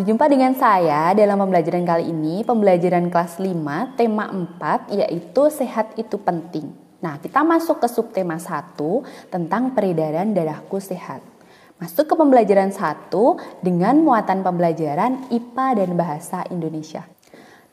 Berjumpa dengan saya dalam pembelajaran kali ini, pembelajaran kelas 5, tema 4, yaitu sehat itu penting. Nah, kita masuk ke subtema 1 tentang peredaran darahku sehat. Masuk ke pembelajaran 1 dengan muatan pembelajaran IPA dan Bahasa Indonesia.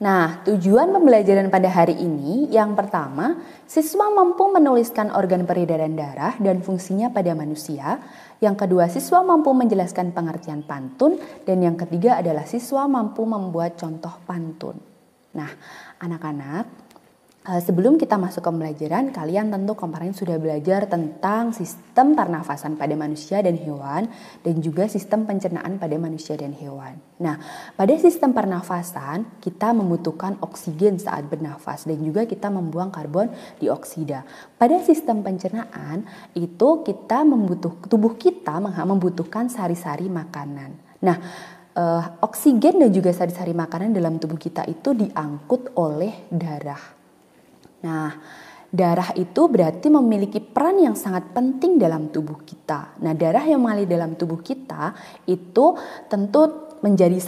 Nah, tujuan pembelajaran pada hari ini yang pertama, siswa mampu menuliskan organ peredaran darah dan fungsinya pada manusia. Yang kedua, siswa mampu menjelaskan pengertian pantun. Dan yang ketiga adalah siswa mampu membuat contoh pantun. Nah, anak-anak, sebelum kita masuk ke pembelajaran, kalian tentu kemarin sudah belajar tentang sistem pernafasan pada manusia dan hewan dan juga sistem pencernaan pada manusia dan hewan. Nah, pada sistem pernafasan kita membutuhkan oksigen saat bernafas dan juga kita membuang karbon dioksida. Pada sistem pencernaan itu tubuh kita membutuhkan sari-sari makanan. Nah, oksigen dan juga sari-sari makanan dalam tubuh kita itu diangkut oleh darah. Nah, darah itu berarti memiliki peran yang sangat penting dalam tubuh kita. Nah, darah yang mengalir dalam tubuh kita itu tentu menjadi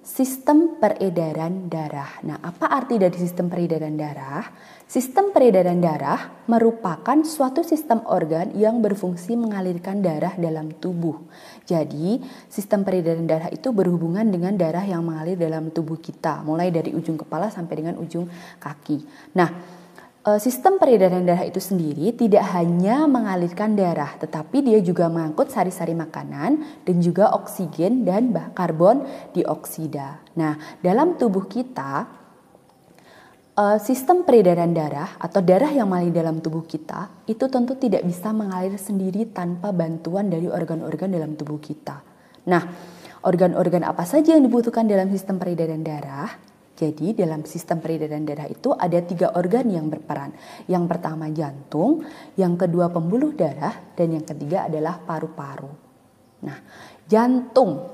sistem peredaran darah. Nah, apa arti dari sistem peredaran darah? Sistem peredaran darah merupakan suatu sistem organ yang berfungsi mengalirkan darah dalam tubuh. Jadi, sistem peredaran darah itu berhubungan dengan darah yang mengalir dalam tubuh kita, mulai dari ujung kepala sampai dengan ujung kaki. Nah, sistem peredaran darah itu sendiri tidak hanya mengalirkan darah, tetapi dia juga mengangkut sari-sari makanan dan juga oksigen dan karbon dioksida. Nah, dalam tubuh kita, sistem peredaran darah atau darah yang mengalir dalam tubuh kita itu tentu tidak bisa mengalir sendiri tanpa bantuan dari organ-organ dalam tubuh kita. Nah, organ-organ apa saja yang dibutuhkan dalam sistem peredaran darah? Jadi dalam sistem peredaran darah itu ada 3 organ yang berperan. Yang pertama jantung, yang kedua pembuluh darah, dan yang ketiga adalah paru-paru. Nah, jantung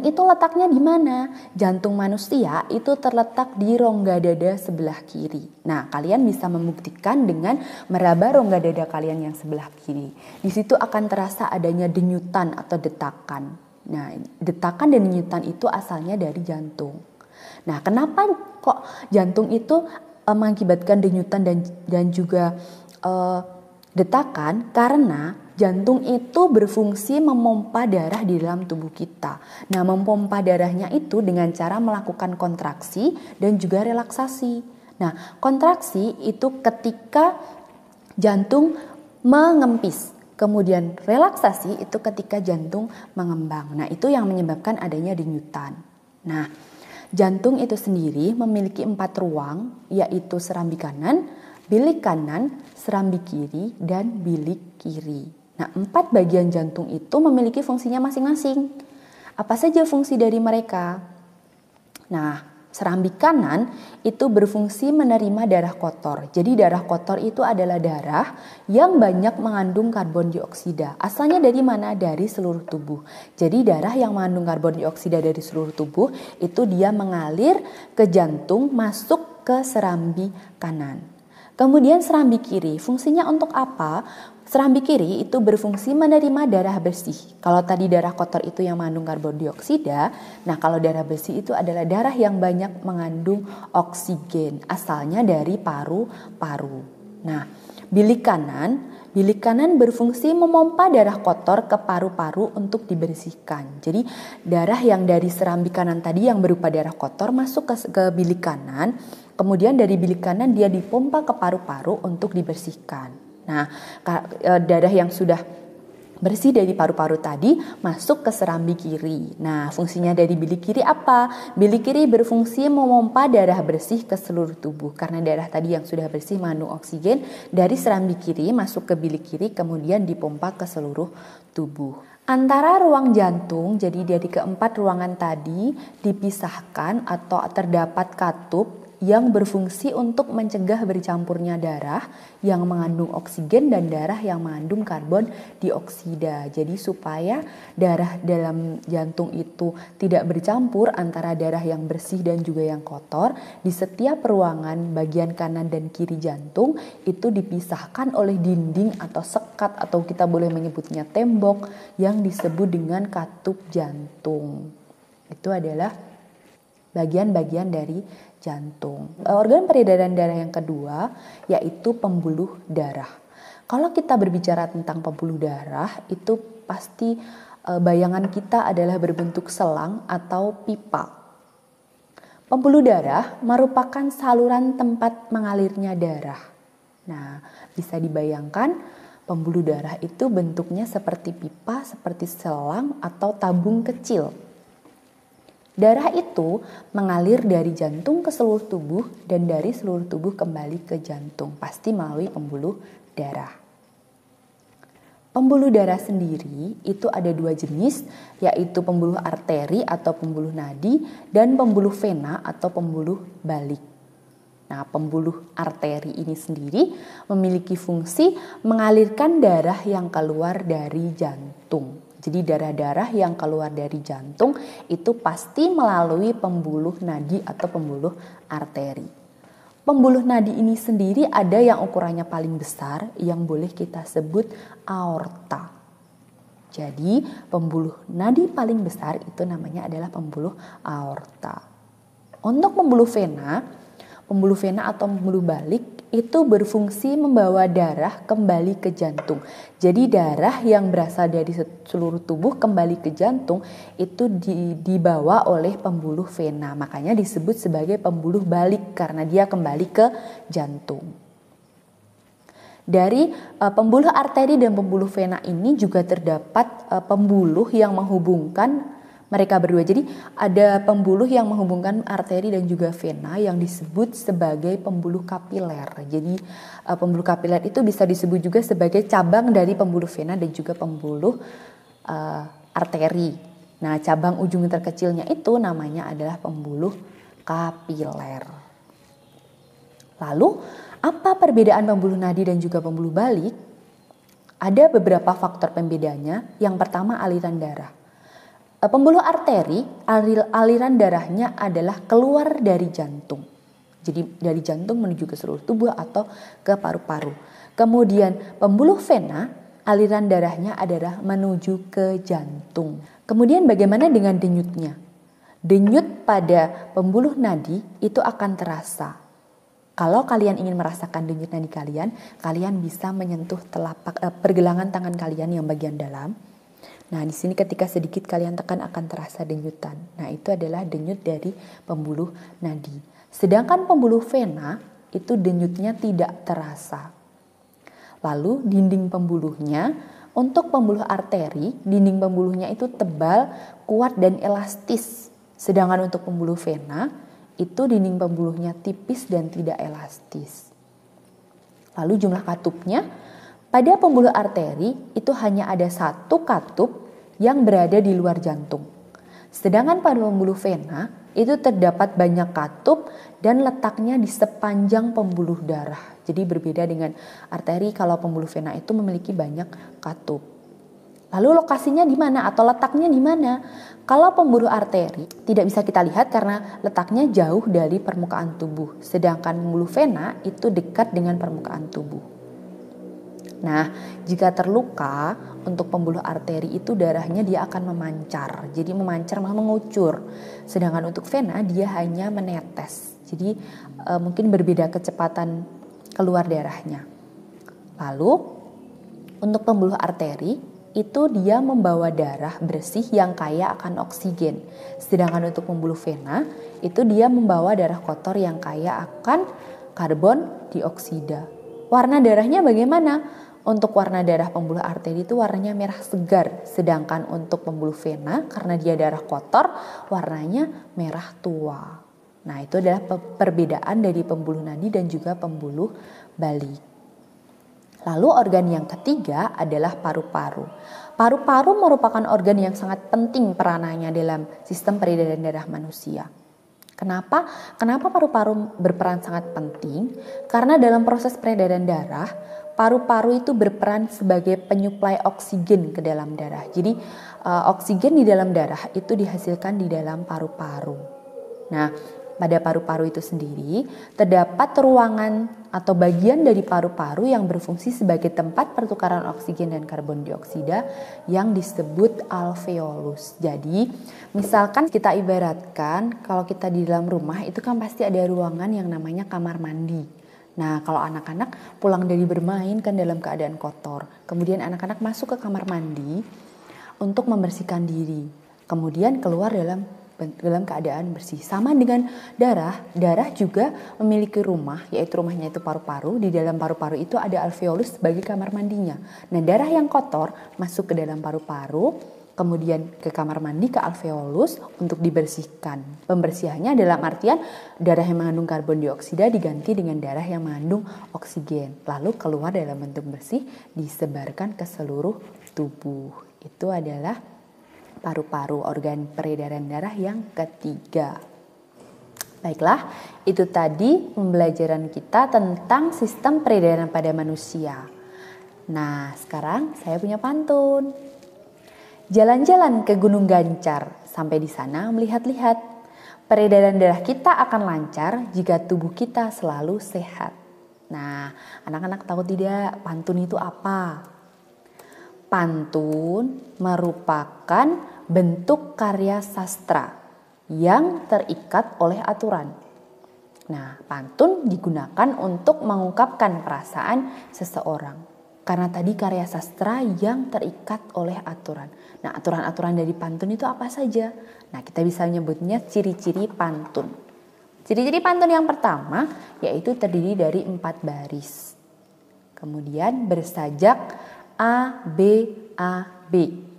itu letaknya di mana? Jantung manusia itu terletak di rongga dada sebelah kiri. Nah, kalian bisa membuktikan dengan meraba rongga dada kalian yang sebelah kiri. Di situ akan terasa adanya denyutan atau detakan. Nah, detakan dan denyutan itu asalnya dari jantung. Nah, kenapa kok jantung itu mengakibatkan denyutan dan juga detakan? Karena jantung itu berfungsi memompa darah di dalam tubuh kita. Nah, memompa darahnya itu dengan cara melakukan kontraksi dan juga relaksasi. Nah, kontraksi itu ketika jantung mengempis. Kemudian relaksasi itu ketika jantung mengembang. Nah, itu yang menyebabkan adanya denyutan. Nah, jantung itu sendiri memiliki 4 ruang, yaitu serambi kanan, bilik kanan, serambi kiri, dan bilik kiri. Nah, 4 bagian jantung itu memiliki fungsinya masing-masing. Apa saja fungsi dari mereka? Nah, serambi kanan itu berfungsi menerima darah kotor. Jadi darah kotor itu adalah darah yang banyak mengandung karbon dioksida. Asalnya dari mana? Dari seluruh tubuh. Jadi darah yang mengandung karbon dioksida dari seluruh tubuh itu dia mengalir ke jantung masuk ke serambi kanan. Kemudian serambi kiri, fungsinya untuk apa? Serambi kiri itu berfungsi menerima darah bersih. Kalau tadi darah kotor itu yang mengandung karbon dioksida, nah kalau darah bersih itu adalah darah yang banyak mengandung oksigen, asalnya dari paru-paru. Nah, bilik kanan berfungsi memompa darah kotor ke paru-paru untuk dibersihkan. Jadi darah yang dari serambi kanan tadi yang berupa darah kotor masuk ke bilik kanan, kemudian dari bilik kanan dia dipompa ke paru-paru untuk dibersihkan. Nah, darah yang sudah bersih dari paru-paru tadi masuk ke serambi kiri. Nah, fungsinya dari bilik kiri apa? Bilik kiri berfungsi memompa darah bersih ke seluruh tubuh. Karena darah tadi yang sudah bersih mengandung oksigen, dari serambi kiri masuk ke bilik kiri kemudian dipompa ke seluruh tubuh. Antara ruang jantung, jadi dari keempat ruangan tadi dipisahkan atau terdapat katup yang berfungsi untuk mencegah bercampurnya darah yang mengandung oksigen dan darah yang mengandung karbon dioksida. Jadi supaya darah dalam jantung itu tidak bercampur antara darah yang bersih dan juga yang kotor, di setiap ruangan bagian kanan dan kiri jantung itu dipisahkan oleh dinding atau sekat atau kita boleh menyebutnya tembok yang disebut dengan katup jantung. Itu adalah bagian-bagian dari jantung. Organ peredaran darah yang kedua yaitu pembuluh darah. Kalau kita berbicara tentang pembuluh darah, itu pasti bayangan kita adalah berbentuk selang atau pipa. Pembuluh darah merupakan saluran tempat mengalirnya darah. Nah, bisa dibayangkan pembuluh darah itu bentuknya seperti pipa, seperti selang atau tabung kecil. Darah itu mengalir dari jantung ke seluruh tubuh dan dari seluruh tubuh kembali ke jantung, pasti melalui pembuluh darah. Pembuluh darah sendiri itu ada dua jenis, yaitu pembuluh arteri atau pembuluh nadi dan pembuluh vena atau pembuluh balik. Nah, pembuluh arteri ini sendiri memiliki fungsi mengalirkan darah yang keluar dari jantung. Jadi darah-darah yang keluar dari jantung itu pasti melalui pembuluh nadi atau pembuluh arteri. Pembuluh nadi ini sendiri ada yang ukurannya paling besar yang boleh kita sebut aorta. Jadi pembuluh nadi paling besar itu namanya adalah pembuluh aorta. Untuk pembuluh vena atau pembuluh balik itu berfungsi membawa darah kembali ke jantung. Jadi darah yang berasal dari seluruh tubuh kembali ke jantung itu dibawa oleh pembuluh vena. Makanya disebut sebagai pembuluh balik karena dia kembali ke jantung. Dari pembuluh arteri dan pembuluh vena ini juga terdapat pembuluh yang menghubungkan mereka berdua. Jadi ada pembuluh yang menghubungkan arteri dan juga vena yang disebut sebagai pembuluh kapiler. Jadi pembuluh kapiler itu bisa disebut juga sebagai cabang dari pembuluh vena dan juga pembuluh arteri. Nah, cabang ujung terkecilnya itu namanya adalah pembuluh kapiler. Lalu, apa perbedaan pembuluh nadi dan juga pembuluh balik? Ada beberapa faktor pembedanya. Yang pertama, aliran darah. Pembuluh arteri, aliran darahnya adalah keluar dari jantung. Jadi dari jantung menuju ke seluruh tubuh atau ke paru-paru. Kemudian pembuluh vena, aliran darahnya adalah menuju ke jantung. Kemudian bagaimana dengan denyutnya? Denyut pada pembuluh nadi itu akan terasa. Kalau kalian ingin merasakan denyut nadi kalian bisa menyentuh pergelangan tangan kalian yang bagian dalam. Nah, di sini ketika sedikit kalian tekan akan terasa denyutan. Nah, itu adalah denyut dari pembuluh nadi. Sedangkan pembuluh vena itu denyutnya tidak terasa. Lalu dinding pembuluhnya, untuk pembuluh arteri, dinding pembuluhnya itu tebal, kuat dan elastis. Sedangkan untuk pembuluh vena, itu dinding pembuluhnya tipis dan tidak elastis. Lalu jumlah katupnya, pada pembuluh arteri itu hanya ada satu katup yang berada di luar jantung. Sedangkan pada pembuluh vena itu terdapat banyak katup dan letaknya di sepanjang pembuluh darah. Jadi berbeda dengan arteri, kalau pembuluh vena itu memiliki banyak katup. Lalu lokasinya di mana atau letaknya di mana? Kalau pembuluh arteri tidak bisa kita lihat karena letaknya jauh dari permukaan tubuh. Sedangkan pembuluh vena itu dekat dengan permukaan tubuh. Nah, jika terluka untuk pembuluh arteri itu darahnya dia akan memancar. Jadi memancar mengucur. Sedangkan untuk vena dia hanya menetes. Jadi mungkin berbeda kecepatan keluar darahnya. Lalu untuk pembuluh arteri itu dia membawa darah bersih yang kaya akan oksigen. Sedangkan untuk pembuluh vena itu dia membawa darah kotor yang kaya akan karbon dioksida. Warna darahnya bagaimana? Untuk warna darah pembuluh arteri itu warnanya merah segar. Sedangkan untuk pembuluh vena karena dia darah kotor warnanya merah tua. Nah, itu adalah perbedaan dari pembuluh nadi dan juga pembuluh balik. Lalu organ yang ketiga adalah paru-paru. Paru-paru merupakan organ yang sangat penting peranannya dalam sistem peredaran darah manusia. Kenapa? Kenapa paru-paru berperan sangat penting? Karena dalam proses peredaran darah, paru-paru itu berperan sebagai penyuplai oksigen ke dalam darah. Jadi oksigen di dalam darah itu dihasilkan di dalam paru-paru. Nah, pada paru-paru itu sendiri, terdapat ruangan atau bagian dari paru-paru yang berfungsi sebagai tempat pertukaran oksigen dan karbon dioksida yang disebut alveolus. Jadi, misalkan kita ibaratkan kalau kita di dalam rumah itu kan pasti ada ruangan yang namanya kamar mandi. Nah, kalau anak-anak pulang dari bermain kan dalam keadaan kotor. Kemudian anak-anak masuk ke kamar mandi untuk membersihkan diri. Kemudian keluar dalam keadaan bersih. Sama dengan darah juga memiliki rumah, yaitu rumahnya itu paru-paru. Di dalam paru-paru itu ada alveolus sebagai kamar mandinya. Nah, darah yang kotor masuk ke dalam paru-paru, kemudian ke kamar mandi, ke alveolus untuk dibersihkan. Pembersihannya dalam artian darah yang mengandung karbon dioksida diganti dengan darah yang mengandung oksigen. Lalu keluar dalam bentuk bersih, disebarkan ke seluruh tubuh. Itu adalah paru-paru, organ peredaran darah yang ketiga. Baiklah, itu tadi pembelajaran kita tentang sistem peredaran pada manusia. Nah, sekarang saya punya pantun. Jalan-jalan ke Gunung Gancar, sampai di sana melihat-lihat. Peredaran darah kita akan lancar jika tubuh kita selalu sehat. Nah, anak-anak tahu tidak pantun itu apa? Pantun merupakan bentuk karya sastra yang terikat oleh aturan. Nah, pantun digunakan untuk mengungkapkan perasaan seseorang. Karena tadi karya sastra yang terikat oleh aturan. Nah, aturan-aturan dari pantun itu apa saja? Nah, kita bisa menyebutnya ciri-ciri pantun. Ciri-ciri pantun yang pertama yaitu terdiri dari 4 baris. Kemudian bersajak A, B, A, B.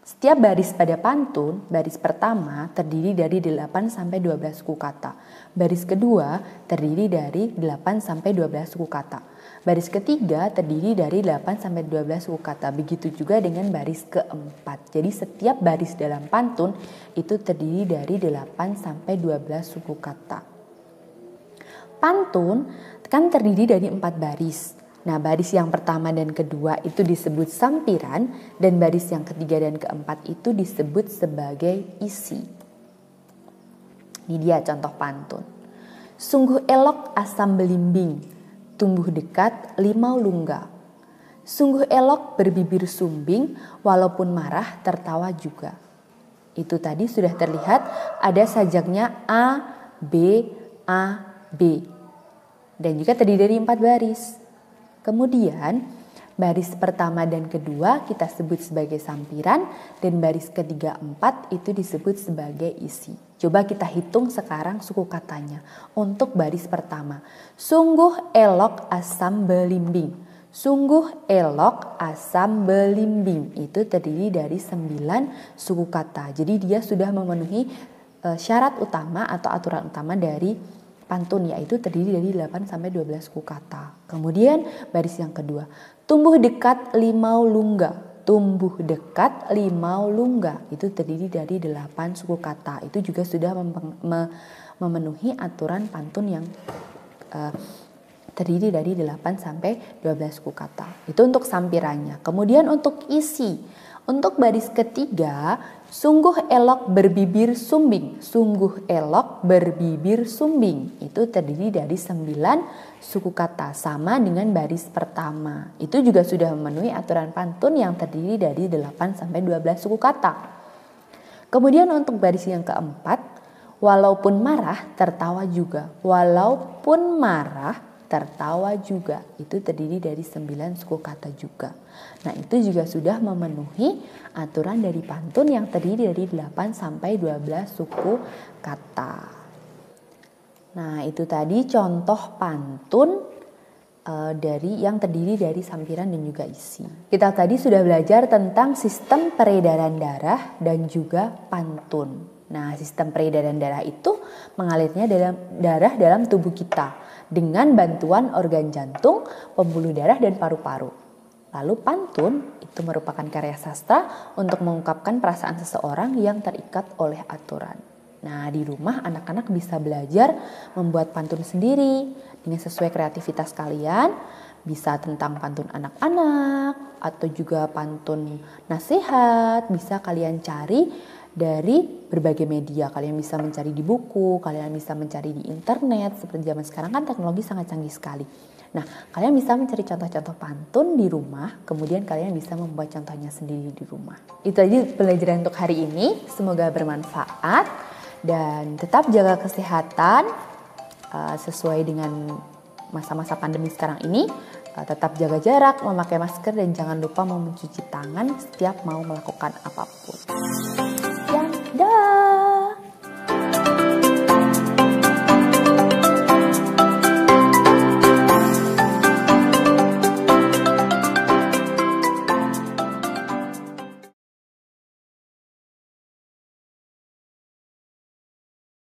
Setiap baris pada pantun, baris pertama terdiri dari 8 sampai 12 suku kata. Baris kedua terdiri dari 8 sampai 12 suku kata. Baris ketiga terdiri dari 8 sampai 12 suku kata. Begitu juga dengan baris keempat. Jadi setiap baris dalam pantun itu terdiri dari 8 sampai 12 suku kata. Pantun kan terdiri dari 4 baris. Nah, baris yang pertama dan kedua itu disebut sampiran dan baris yang ketiga dan keempat itu disebut sebagai isi. Ini dia contoh pantun. Sungguh elok asam belimbing, tumbuh dekat limau lungga. Sungguh elok berbibir sumbing, walaupun marah tertawa juga. Itu tadi sudah terlihat ada sajaknya A, B, A, B. Dan juga terdiri dari 4 baris. Kemudian baris pertama dan kedua kita sebut sebagai sampiran dan baris ketiga 4 itu disebut sebagai isi. Coba kita hitung sekarang suku katanya. Untuk baris pertama, sungguh elok asam belimbing. Sungguh elok asam belimbing itu terdiri dari 9 suku kata. Jadi dia sudah memenuhi syarat utama atau aturan utama dari pantun, yaitu terdiri dari 8 sampai 12 suku kata. Kemudian baris yang kedua, tumbuh dekat limau lungga. Tumbuh dekat limau lungga itu terdiri dari 8 suku kata. Itu juga sudah memenuhi aturan pantun yang terdiri dari 8 sampai 12 suku kata. Itu untuk sampirannya. Kemudian untuk isi. Untuk baris ketiga, sungguh elok berbibir sumbing. Sungguh elok berbibir sumbing. Itu terdiri dari 9 suku kata. Sama dengan baris pertama. Itu juga sudah memenuhi aturan pantun yang terdiri dari 8 sampai 12 suku kata. Kemudian untuk baris yang keempat, walaupun marah tertawa juga. Walaupun marah tertawa juga. Itu terdiri dari 9 suku kata juga. Nah, itu juga sudah memenuhi aturan dari pantun yang terdiri dari 8 sampai 12 suku kata. Nah, itu tadi contoh pantun dari yang terdiri dari sampiran dan juga isi. Kita tadi sudah belajar tentang sistem peredaran darah dan juga pantun. Nah, sistem peredaran darah itu mengalirnya darah dalam tubuh kita dengan bantuan organ jantung, pembuluh darah dan paru-paru. Lalu pantun itu merupakan karya sastra untuk mengungkapkan perasaan seseorang yang terikat oleh aturan. Nah, di rumah anak-anak bisa belajar membuat pantun sendiri dengan sesuai kreativitas kalian. Bisa tentang pantun anak-anak atau juga pantun nasihat, bisa kalian cari dari berbagai media. Kalian bisa mencari di buku, kalian bisa mencari di internet. Seperti zaman sekarang kan teknologi sangat canggih sekali. Nah, kalian bisa mencari contoh-contoh pantun di rumah, kemudian kalian bisa membuat contohnya sendiri di rumah. Itu aja pelajaran untuk hari ini, semoga bermanfaat dan tetap jaga kesehatan sesuai dengan masa-masa pandemi sekarang ini. Tetap jaga jarak, memakai masker dan jangan lupa mencuci tangan setiap mau melakukan apapun.